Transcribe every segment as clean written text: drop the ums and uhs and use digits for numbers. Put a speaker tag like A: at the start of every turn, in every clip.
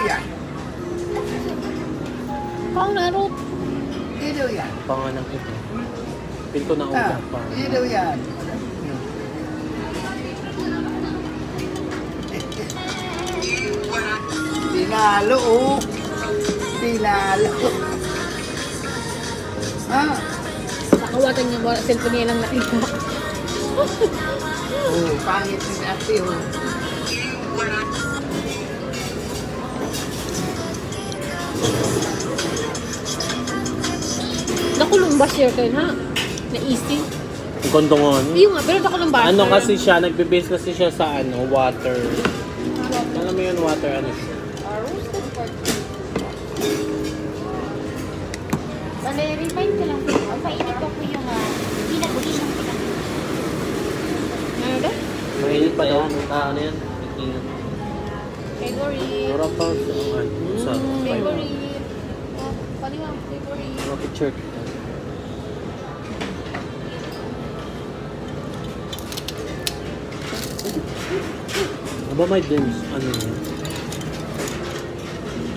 A: yan.
B: Pang narot.
A: Ilaw yan.
C: Pangalan kita. Pin ko na ulam pa.
A: Ilaw yan. Pinalo, oh. Pinalo. Ha?
B: Nakawatan niya ba? Cellphone niya lang nakita.
A: Oh, pangit ni ate, oh.
B: Nakulong ba siya kayo, ha? Na easy.
C: Ang kondo nga.
B: Yung nga, pero nakulong ba?
C: Ano kasi siya, nagbe-base kasi siya sa ano, water. Alam mo yun, water ano siya.
B: Roasted pork. Bale, remind ko lang po. Mainit pa po yung pinag-uli ng pinag. Ano daw?
C: Mainit pa daw. Ano yan? Ingat.
B: Favorite.
C: Mura pa sa sa
B: Favorite. Paliwang favorite.
C: rocket shirt. Aba may dins, ano yun?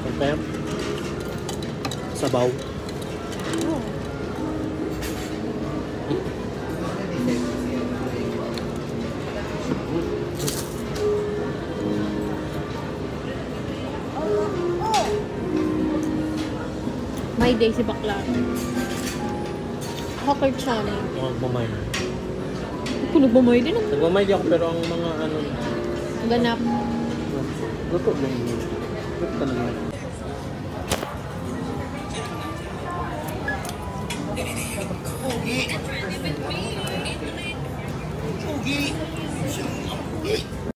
C: Kapem? Sabaw.
B: Oh. My day si bakla. Hawker channel.
C: Magmamay.
B: Ako nagbamay din.
C: Nagmamay di ako pero ang mga ano,
B: Ganap.
C: luto lang yun. Luto talaga.
A: Ugi.